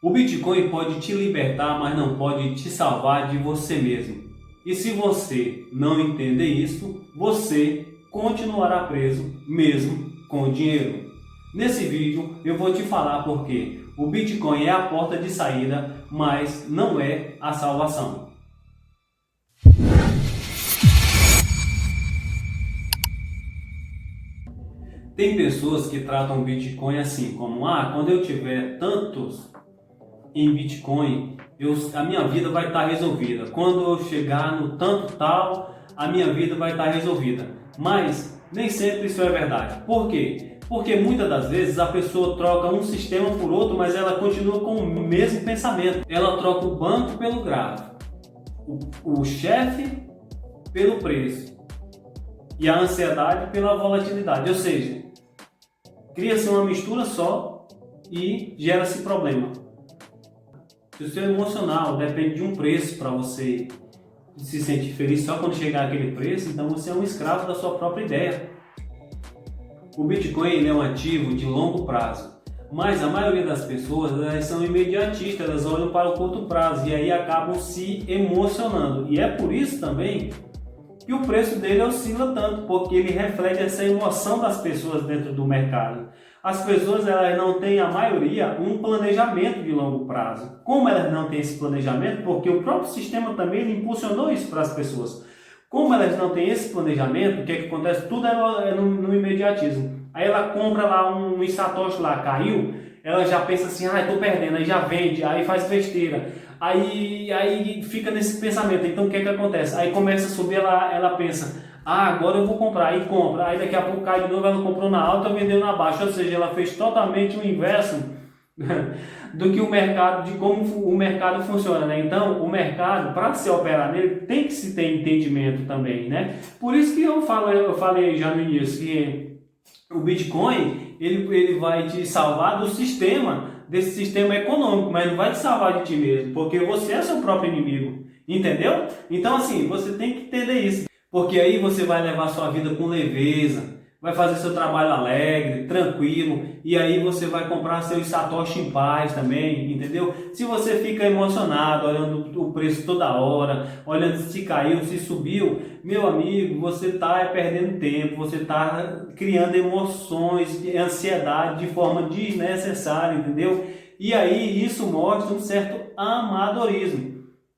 O Bitcoin pode te libertar, mas não pode te salvar de você mesmo. E se você não entender isso, você continuará preso mesmo com o dinheiro. Nesse vídeo eu vou te falar por quê. O Bitcoin é a porta de saída, mas não é a salvação. Tem pessoas que tratam o Bitcoin assim, como quando eu tiver tantos em Bitcoin, a minha vida vai estar resolvida. Quando eu chegar no tanto tal, a minha vida vai estar resolvida. Mas nem sempre isso é verdade. Por quê? Porque muitas das vezes a pessoa troca um sistema por outro, mas ela continua com o mesmo pensamento. Ela troca o banco pelo gráfico, o chefe pelo preço e a ansiedade pela volatilidade. Ou seja, cria-se uma mistura só e gera-se problema. Se o seu emocional depende de um preço para você se sentir feliz só quando chegar aquele preço, então você é um escravo da sua própria ideia. O Bitcoin é um ativo de longo prazo, mas a maioria das pessoas elas são imediatistas, elas olham para o curto prazo e aí acabam se emocionando. E é por isso também que o preço dele oscila tanto, porque ele reflete essa emoção das pessoas dentro do mercado. As pessoas elas não têm, a maioria, um planejamento de longo prazo. Como elas não têm esse planejamento? Porque o próprio sistema também ele impulsionou isso para as pessoas. Como elas não têm esse planejamento, o que acontece? Tudo é no imediatismo. Aí ela compra lá um satoshi lá, caiu, ela já pensa assim, estou perdendo, aí já vende, aí faz besteira. Aí fica nesse pensamento. Então o que acontece? Aí começa a subir, ela pensa, agora eu vou comprar, aí compra, aí daqui a pouco cai de novo, ela comprou na alta, vendeu na baixa, ou seja, ela fez totalmente o inverso do que o mercado, de como o mercado funciona, né? Então, o mercado, para se operar nele, tem que se ter entendimento também, né? Por isso que eu falei já no início que o Bitcoin, ele vai te salvar do sistema, desse sistema econômico, mas não vai te salvar de ti mesmo, porque você é seu próprio inimigo, entendeu? Então, assim, você tem que entender isso. Porque aí você vai levar sua vida com leveza, vai fazer seu trabalho alegre, tranquilo, e aí você vai comprar seus satoshi em paz também, entendeu? Se você fica emocionado, olhando o preço toda hora, olhando se caiu, se subiu, meu amigo, você está perdendo tempo, você está criando emoções, ansiedade de forma desnecessária, entendeu? E aí isso mostra um certo amadorismo.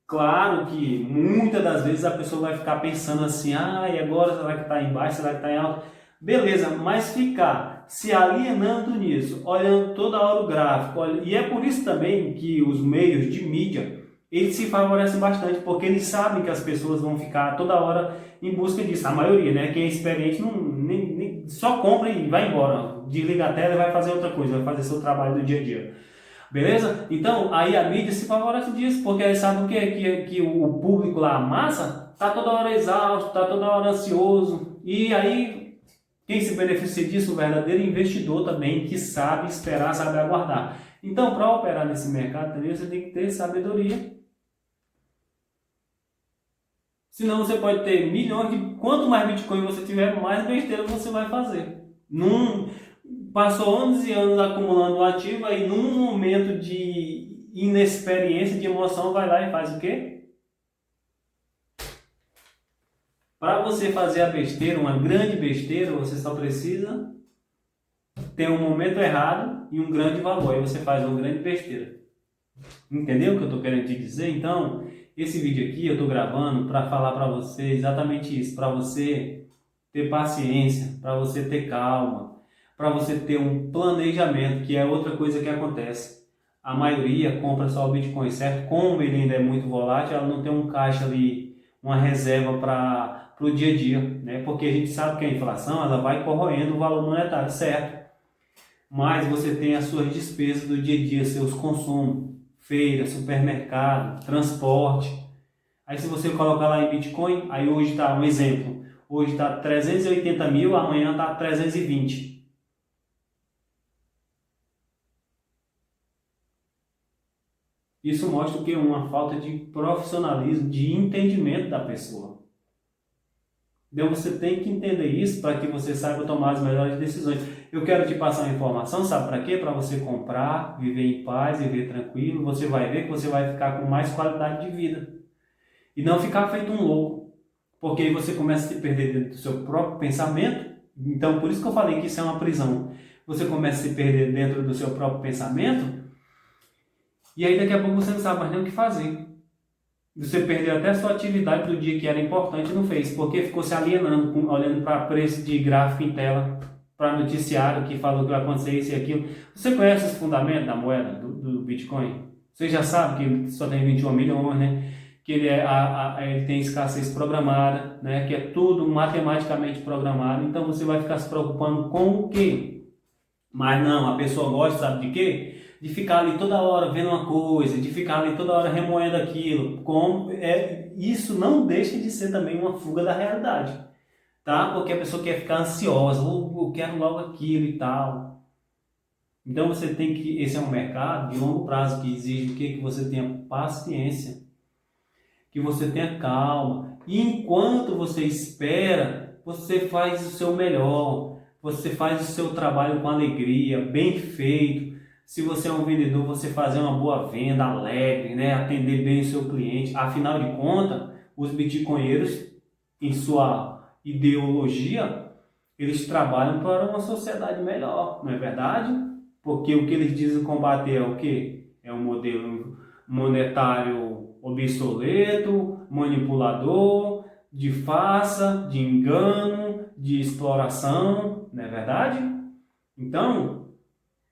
Claro que muitas das vezes a pessoa vai ficar pensando assim, e agora será que está embaixo, será que está em alto? Beleza, mas ficar se alienando nisso, olhando toda hora o gráfico, e é por isso também que os meios de mídia, eles se favorecem bastante, porque eles sabem que as pessoas vão ficar toda hora em busca disso, a maioria, né? Quem é experiente nem só compra e vai embora, desliga a tela e vai fazer outra coisa, vai fazer seu trabalho do dia a dia. Beleza? Então, aí a mídia se favorece disso, porque eles sabem o quê? Que o público lá, a massa, está toda hora exausto, está toda hora ansioso. E aí, quem se beneficia disso? O verdadeiro investidor também, que sabe esperar, sabe aguardar. Então, para operar nesse mercado também, você tem que ter sabedoria. Senão você pode ter milhões de... Quanto mais Bitcoin você tiver, mais besteira você vai fazer. Passou anos e anos acumulando o ativo, aí num momento de inexperiência, de emoção, vai lá e faz o quê? Para você fazer a besteira, uma grande besteira, você só precisa ter um momento errado e um grande valor. Aí você faz uma grande besteira. Entendeu o que eu estou querendo te dizer? Então, esse vídeo aqui eu estou gravando para falar para você exatamente isso. Para você ter paciência, para você ter calma, para você ter um planejamento, que é outra coisa que acontece. A maioria compra só o Bitcoin, certo? Como ele ainda é muito volátil, ela não tem um caixa ali, uma reserva para o dia a dia, né? Porque a gente sabe que a inflação ela vai corroendo o valor monetário, certo? Mas você tem as suas despesas do dia a dia, seus consumos, feira, supermercado, transporte. Aí se você colocar lá em Bitcoin, aí hoje está um exemplo, hoje está 380 mil, amanhã está 320. Isso mostra o que? Uma falta de profissionalismo, de entendimento da pessoa. Então você tem que entender isso para que você saiba tomar as melhores decisões. Eu quero te passar uma informação, sabe para quê? Para você comprar, viver em paz, viver tranquilo. Você vai ver que você vai ficar com mais qualidade de vida. E não ficar feito um louco. Porque aí você começa a se perder dentro do seu próprio pensamento. Então, por isso que eu falei que isso é uma prisão. Você começa a se perder dentro do seu próprio pensamento. E aí daqui a pouco você não sabe mais nem o que fazer. Você perdeu até a sua atividade do dia que era importante e não fez. Porque ficou se alienando, olhando para preço de gráfico em tela, para noticiário que falou que vai acontecer isso e aquilo. Você conhece os fundamentos da moeda, do Bitcoin? Você já sabe que ele só tem 21 milhões, né? Que ele tem escassez programada, né? Que é tudo matematicamente programado. Então você vai ficar se preocupando com o quê? Mas não, a pessoa gosta, sabe de quê? De ficar ali toda hora vendo uma coisa, de ficar ali toda hora remoendo aquilo. Isso não deixa de ser também uma fuga da realidade, tá? Porque a pessoa quer ficar ansiosa, ou eu quero logo aquilo e tal. Então você tem que, esse é um mercado de longo prazo que exige o quê? Que você tenha paciência, que você tenha calma. E enquanto você espera, você faz o seu melhor, você faz o seu trabalho com alegria, bem feito. Se você é um vendedor, você fazer uma boa venda, alegre, né? Atender bem o seu cliente. Afinal de contas, os bitcoinheiros, em sua ideologia, eles trabalham para uma sociedade melhor, não é verdade? Porque o que eles dizem combater é o quê? É um modelo monetário obsoleto, manipulador, de farsa, de engano, de exploração, não é verdade? Então,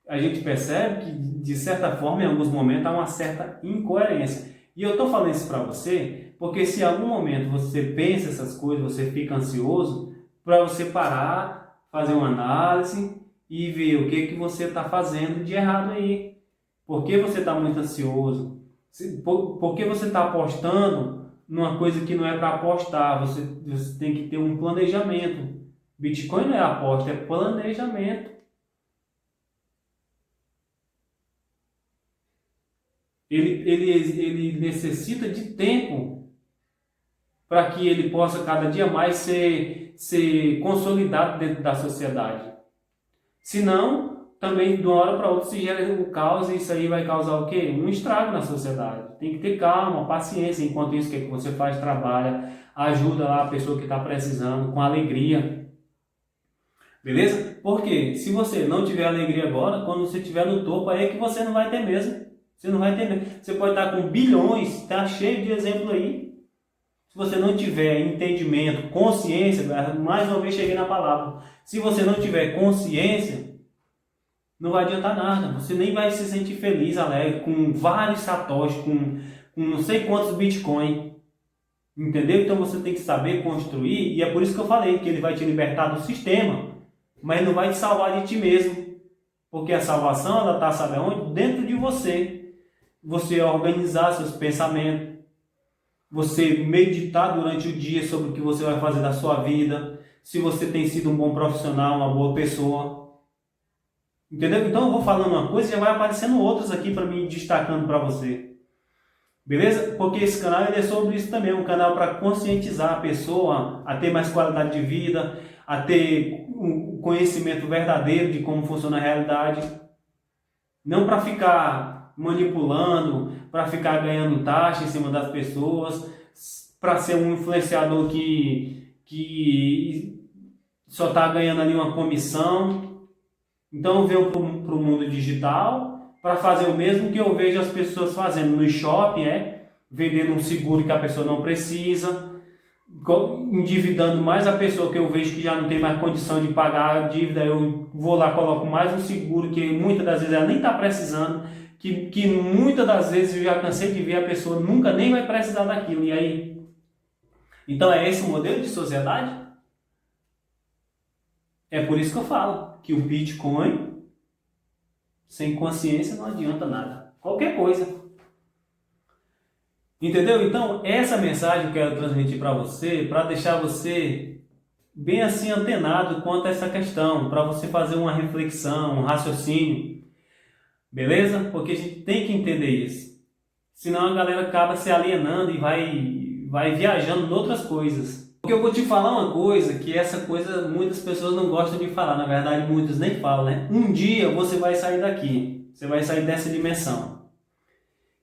a gente percebe que, de certa forma, em alguns momentos, há uma certa incoerência. E eu estou falando isso para você, porque se em algum momento você pensa essas coisas, você fica ansioso, para você parar, fazer uma análise e ver o que você está fazendo de errado aí. Por que você está muito ansioso? Por que você está apostando numa coisa que não é para apostar? Você tem que ter um planejamento. Bitcoin não é aposta, é planejamento. Ele necessita de tempo para que ele possa cada dia mais ser consolidado dentro da sociedade. Senão, também de uma hora para outra se gera o caos e isso aí vai causar o quê? Um estrago na sociedade. Tem que ter calma, paciência. Enquanto isso, o que é que você faz? Trabalha, ajuda lá a pessoa que está precisando com alegria. Beleza? Porque se você não tiver alegria agora, quando você estiver no topo, aí é que você não vai ter mesmo. Você não vai ter mesmo. Você pode estar com bilhões, está cheio de exemplo aí. Se você não tiver entendimento, consciência, mais uma vez cheguei na palavra. Se você não tiver consciência, não vai adiantar nada. Você nem vai se sentir feliz, alegre, com vários satoshis, com não sei quantos bitcoins. Entendeu? Então você tem que saber construir, e é por isso que eu falei que ele vai te libertar do sistema, mas não vai te salvar de ti mesmo. Porque a salvação, ela está, sabe aonde? Dentro de você. Você organizar seus pensamentos, você meditar durante o dia sobre o que você vai fazer da sua vida, se você tem sido um bom profissional, uma boa pessoa. Entendeu? Então eu vou falando uma coisa e já vai aparecendo outras aqui para mim destacando para você. Beleza? Porque esse canal ele é sobre isso também, um canal para conscientizar a pessoa a ter mais qualidade de vida, a ter um conhecimento verdadeiro de como funciona a realidade. Não para ficar manipulando, para ficar ganhando taxa em cima das pessoas, para ser um influenciador que só está ganhando ali uma comissão. Então eu venho para o mundo digital para fazer o mesmo que eu vejo as pessoas fazendo no shopping, vendendo um seguro que a pessoa não precisa, endividando mais a pessoa que eu vejo que já não tem mais condição de pagar a dívida, eu vou lá, coloco mais um seguro que muitas das vezes ela nem está precisando, que muitas das vezes eu já cansei de ver a pessoa nunca nem vai precisar daquilo. E aí? Então é esse o modelo de sociedade? É por isso que eu falo que o Bitcoin sem consciência não adianta nada. Qualquer coisa. Entendeu? Então, essa mensagem eu quero transmitir para você, para deixar você bem assim antenado quanto a essa questão, para você fazer uma reflexão, um raciocínio. Beleza? Porque a gente tem que entender isso. Senão a galera acaba se alienando e vai viajando em outras coisas. Porque eu vou te falar uma coisa, que essa coisa muitas pessoas não gostam de falar, na verdade muitos nem falam, né? Um dia você vai sair daqui, você vai sair dessa dimensão.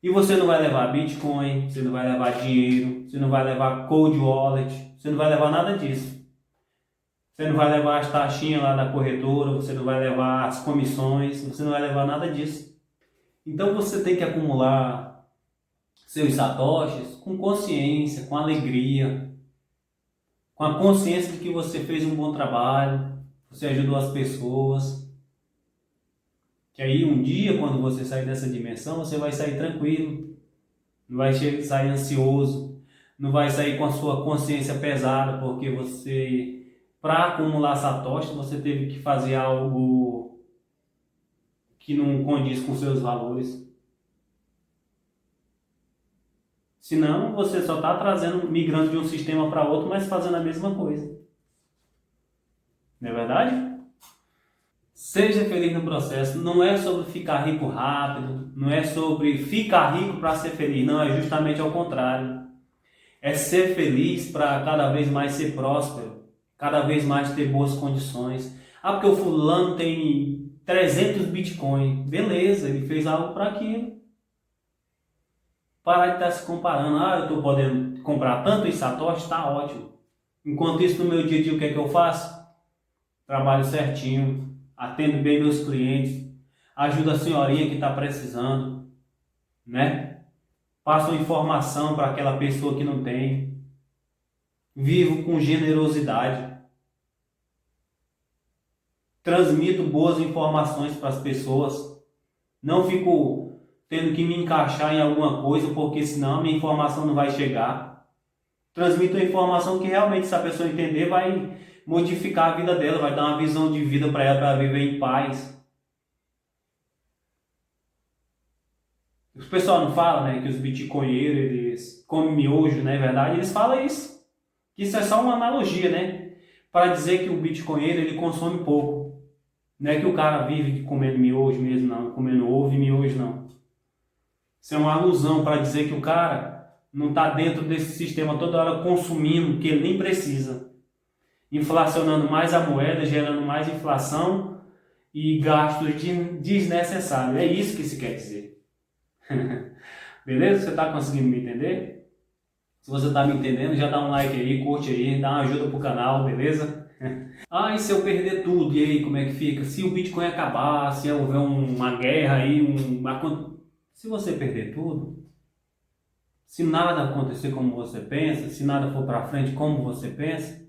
E você não vai levar Bitcoin, você não vai levar dinheiro, você não vai levar Cold Wallet, você não vai levar nada disso. Você não vai levar as taxinhas lá da corretora, você não vai levar as comissões, você não vai levar nada disso. Então você tem que acumular seus satoshis com consciência, com alegria, com a consciência de que você fez um bom trabalho, você ajudou as pessoas. Que aí um dia, quando você sair dessa dimensão, você vai sair tranquilo, não vai sair ansioso, não vai sair com a sua consciência pesada, porque você, para acumular satoshi, você teve que fazer algo que não condiz com seus valores. Senão, você só está migrando de um sistema para outro, mas fazendo a mesma coisa. Não é verdade? Seja feliz no processo. Não é sobre ficar rico rápido, não é sobre ficar rico para ser feliz. Não, é justamente ao contrário. É ser feliz para cada vez mais ser próspero, cada vez mais ter boas condições. Ah, porque o fulano tem 300 Bitcoin. Beleza, ele fez algo para aquilo. Parar de estar se comparando. Ah, eu estou podendo comprar tanto em Satoshi, está ótimo. Enquanto isso, no meu dia a dia, o que é que eu faço? Trabalho certinho, atendo bem meus clientes, ajudo a senhorinha que está precisando, né? Passo informação para aquela pessoa que não tem. Vivo com generosidade. Transmito boas informações para as pessoas. Não fico tendo que me encaixar em alguma coisa, porque senão a minha informação não vai chegar. Transmito a informação que realmente, se a pessoa entender, vai modificar a vida dela, vai dar uma visão de vida para ela, para ela viver em paz. Os pessoal não falam, né, que os bitcoinheiros, eles comem miojo, não é verdade? Eles falam isso. Isso é só uma analogia, né? Para dizer que o bitcoinheiro, ele consome pouco. Não é que o cara vive comendo miojo mesmo, não. Comendo ovo e miojo, não. Isso é uma alusão para dizer que o cara não está dentro desse sistema toda hora consumindo o que ele nem precisa. Inflacionando mais a moeda, gerando mais inflação e gastos desnecessários. É isso que se quer dizer. Beleza? Você está conseguindo me entender? Se você está me entendendo, já dá um like aí, curte aí, dá uma ajuda pro canal, beleza? Ah, e se eu perder tudo, e aí como é que fica? Se o Bitcoin acabar, se houver uma guerra aí, se você perder tudo, se nada acontecer como você pensa, se nada for para frente como você pensa,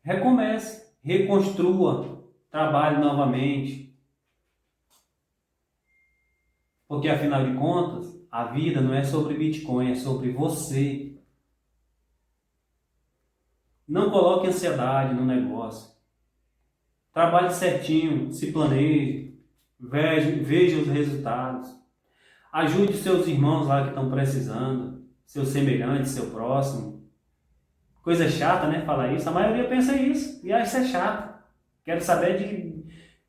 recomece, reconstrua, trabalhe novamente. Porque afinal de contas, a vida não é sobre Bitcoin, é sobre você. Não coloque ansiedade no negócio. Trabalhe certinho, se planeje, veja os resultados. Ajude seus irmãos lá que estão precisando, seus semelhantes, seu próximo. Coisa chata, né? Falar isso. A maioria pensa isso e acha isso é chato. Quero saber de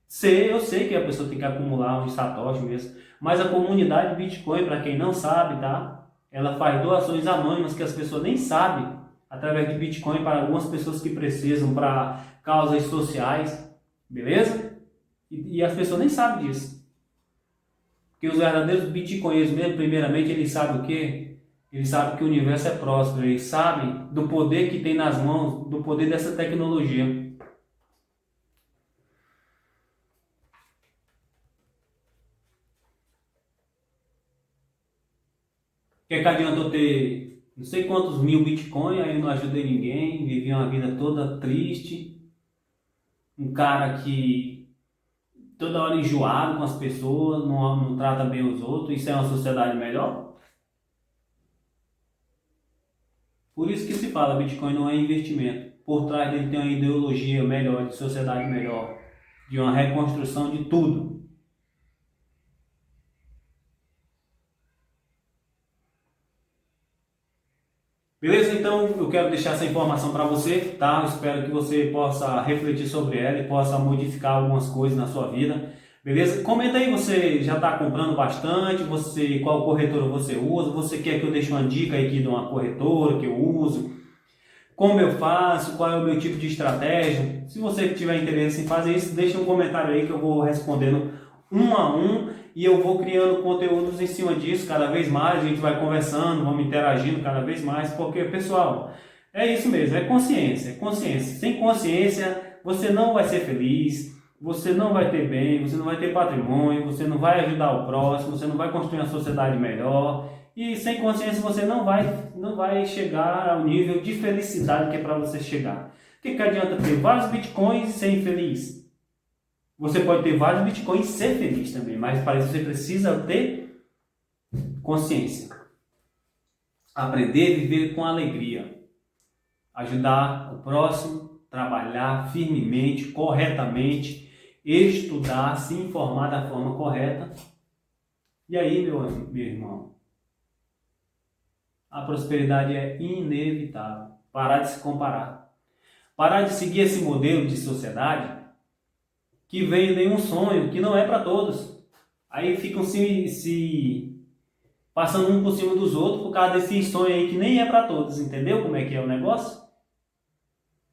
ser. Eu sei que a pessoa tem que acumular um satoshi mesmo, mas a comunidade Bitcoin, para quem não sabe, tá? Ela faz doações anônimas que as pessoas nem sabem, através de Bitcoin para algumas pessoas que precisam para causas sociais, beleza? E as pessoas nem sabem disso. Porque os verdadeiros bitcoinheiros mesmo, primeiramente, eles sabem o quê? Eles sabem que o universo é próspero, eles sabem do poder que tem nas mãos, do poder dessa tecnologia. Que adianta eu ter não sei quantos mil bitcoins, aí eu não ajudei ninguém, vivi uma vida toda triste, um cara que toda hora enjoado com as pessoas, não trata bem os outros. Isso é uma sociedade melhor? Por isso que se fala, Bitcoin não é investimento. Por trás dele tem uma ideologia melhor, de sociedade melhor, de uma reconstrução de tudo. Beleza? Então eu quero deixar essa informação para você, tá? Eu espero que você possa refletir sobre ela e possa modificar algumas coisas na sua vida. Beleza? Comenta aí, você já está comprando bastante, qual corretora você usa, você quer que eu deixe uma dica aqui de uma corretora que eu uso, como eu faço, qual é o meu tipo de estratégia. Se você tiver interesse em fazer isso, deixa um comentário aí que eu vou respondendo um a um e eu vou criando conteúdos em cima disso cada vez mais. A gente vai conversando, vamos interagindo cada vez mais, porque, pessoal, é isso mesmo, é consciência, é consciência. Sem consciência, você não vai ser feliz, você não vai ter bem, você não vai ter patrimônio, você não vai ajudar o próximo, você não vai construir uma sociedade melhor. E sem consciência você não vai chegar ao nível de felicidade que é para você chegar. O que adianta ter vários bitcoins e ser infeliz? Você pode ter vários bitcoins e ser feliz também, mas para isso você precisa ter consciência. Aprender a viver com alegria. Ajudar o próximo, trabalhar firmemente, corretamente, estudar, se informar da forma correta. E aí, meu irmão, a prosperidade é inevitável. Parar de se comparar. Parar de seguir esse modelo de sociedade que vende um sonho que não é para todos. Aí ficam se passando um por cima dos outros por causa desse sonho aí que nem é para todos. Entendeu como é que é o negócio?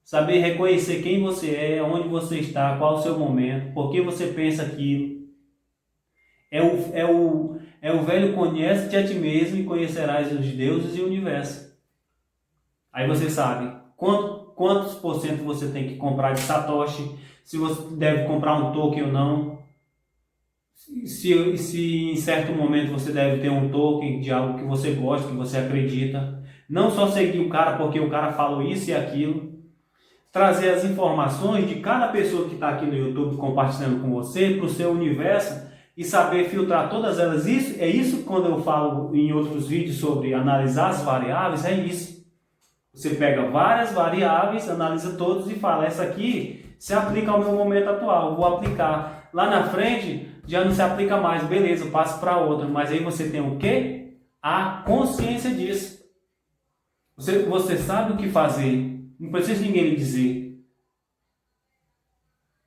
Saber reconhecer quem você é, onde você está, qual o seu momento, por que você pensa aquilo. É o velho conhece-te a ti mesmo e conhecerás os deuses e o universo. Aí você sabe quantos por cento você tem que comprar de Satoshi, se você deve comprar um token ou não, se em certo momento você deve ter um token de algo que você gosta, que você acredita. Não só seguir o cara porque o cara falou isso e aquilo. Trazer as informações de cada pessoa que está aqui no YouTube compartilhando com você para o seu universo e saber filtrar todas elas. Isso é isso quando eu falo em outros vídeos sobre analisar as variáveis, é isso. Você pega várias variáveis, analisa todas e fala, essa aqui se aplica ao meu momento atual, vou aplicar. Lá na frente já não se aplica mais, beleza, passo para outra. Mas aí você tem o quê? A consciência disso. Você sabe o que fazer, não precisa ninguém lhe dizer.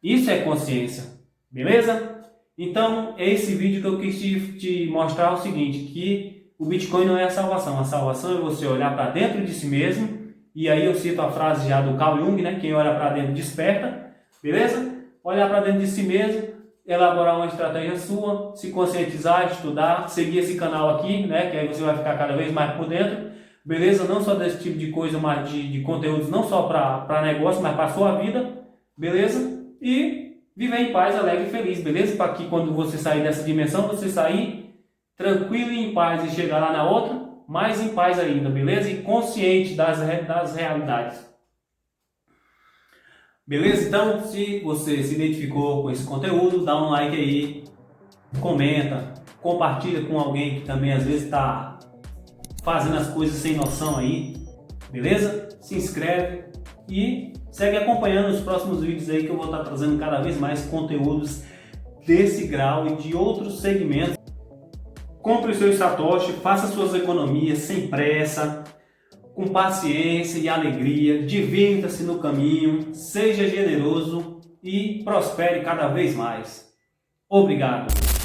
Isso é consciência, beleza? Então, esse vídeo que eu quis te mostrar é o seguinte, que o Bitcoin não é a salvação é você olhar para dentro de si mesmo, e aí eu cito a frase já do Carl Jung, né? Quem olha para dentro desperta, beleza? Olhar para dentro de si mesmo, elaborar uma estratégia sua, se conscientizar, estudar, seguir esse canal aqui, né? Que aí você vai ficar cada vez mais por dentro, beleza? Não só desse tipo de coisa, mas de conteúdos não só para negócio, mas para a sua vida, beleza? E viver em paz, alegre e feliz, beleza? Para que quando você sair dessa dimensão, você sair tranquilo e em paz e chegar lá na outra, mais em paz ainda, beleza? E consciente das realidades. Beleza? Então, se você se identificou com esse conteúdo, dá um like aí, comenta, compartilha com alguém que também às vezes está fazendo as coisas sem noção aí, beleza? Se inscreve e segue acompanhando os próximos vídeos aí que eu vou estar trazendo cada vez mais conteúdos desse grau e de outros segmentos. Compre o seu Satoshi, faça suas economias sem pressa, com paciência e alegria, divirta-se no caminho, seja generoso e prospere cada vez mais. Obrigado!